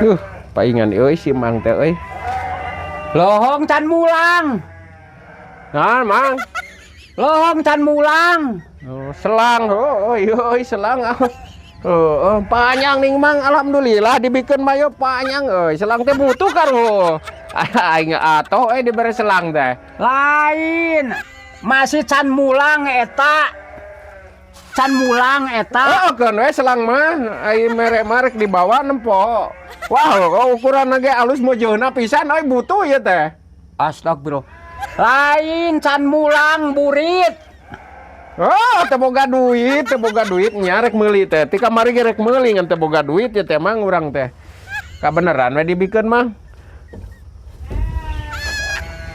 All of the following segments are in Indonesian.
Uh, paingan euy si Mang teh euy. Lohong can mulang. Nah, Mang. Lohong can mulang. Oh, selang, euy selang. Panjang nih Mang, alhamdulillah dibikin mayo panjang euy. Selang teh butuh karo. Aing atoh dibere selang teh. Lain. Masih can mulang eta. Can mulang eta. Kan we selang mah aing merek dibawa nempo. Wah, ukuran ge alus mojohna pisan euy butuh ya teh. Astagfirullah. Lain can mulang burit. Oh, teu boga duit nya rek meuli teh. Ti kamari ge rek meuli ngan teu boga duit ya teh Mang urang teh. Kabeneran we dibikeun Mang.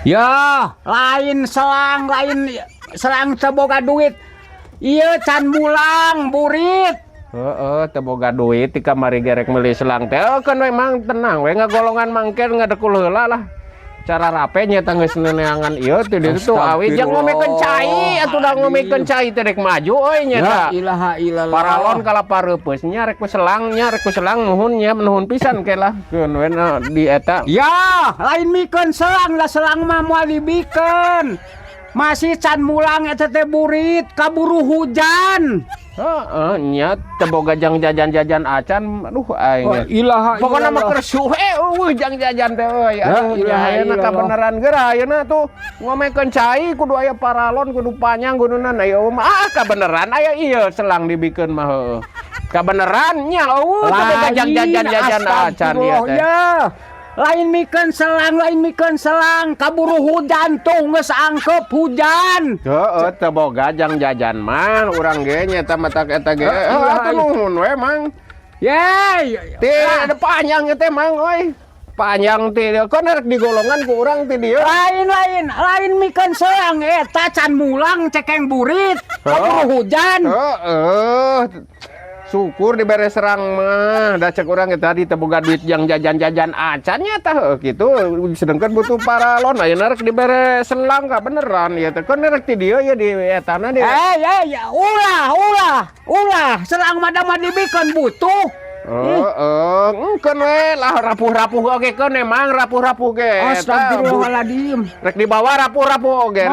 Ya, lain selang teu boga duit. Iya can mulang burit. Teu boga duit ti kamari ge rek meuli selang teh. Kan we Mang tenang we ngagolongan mangker ngadekul heula lah. Cara rape nya geus neneangan ieu teh ditu tuh awi jeung ngomekeun cai atuh da ngomekeun cai teh rek maju euy nya tah. La ilaha illallah. Paralon kala pareupeus nya rek ku selang nuhun nya nuhun pisan ke lah keun we di eta. Ya, lain mikeun selang lah selang mah moal dibikeun. Masih can mulang eta teh burit kaburu hujan. Nya teu boga jang jajan-jajan acan aduh aing. Ilaha Pokona mah keur suhe jang jajan teh euy. Aduh ayeuna kabeneran geura ayeuna tuh ngomekeun cai kudu aya paralon kudu panjang kuduna aya mah kabeneran aya ieu selang dibikeun mah heueuh. Kabeneran nya teu boga jang jajan-jajan acan ieu teh. Lain mikeun selang kaburu hujan tuh geus angkep hujan. Heeh teu boga jang jajan mah urang ge nya eta matak eta ge. Atuh nuhun we Mang. Yeay. Ti panjang teh Mang euy. Panjang ti kon rek digolongan ku urang ti dieu. Lain mikeun selang eta can mulang cekeng burit kaburu hujan. Syukur dibere serang mah da cek urang eta tadi teu boga duit yang jajan-jajan acan nya tah kitu sedengkeun butuh paralon ayeuna rek dibere selang ka beneran ieu teh kon rek ti dieu ya di etana di ulah selang mah dibikeun butuh. Engkeun we lah rapuh-rapuh oge keun emang rapuh-rapuh ge. Astagfirullahaladzim. Rek dibawa rapuh-rapuh oge.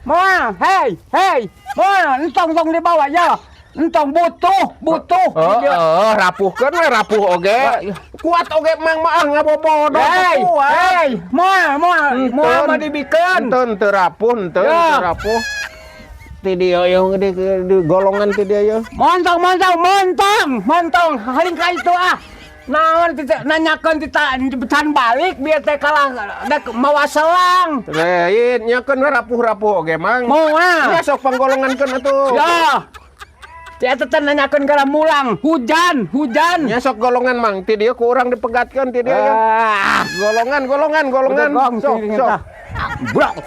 Moal, hei, moal, entong dibawa ya. Entong butuh. Rapuhkeun we rapuh oge. Kuat oge Mang mah ngabobodo kuat. Hei, moal mah dibikeun. Teu rapuh. Ti dieu yang di golongan ti dieu. Montong, haling ka itu ah. Naon nanyakeun can balik biar teh kalah mawa selang. Lain nyakeun rapuh-rapuh oge Mang. Moal. Ya sok panggolongankeun atuh. Ya. Saya tetep nanyakeun gara mulang, hujan. Ya sok golongan Mang, ti dieu ku urang dipegatkeun ti dieu ya. Golongan. Sok. Brak,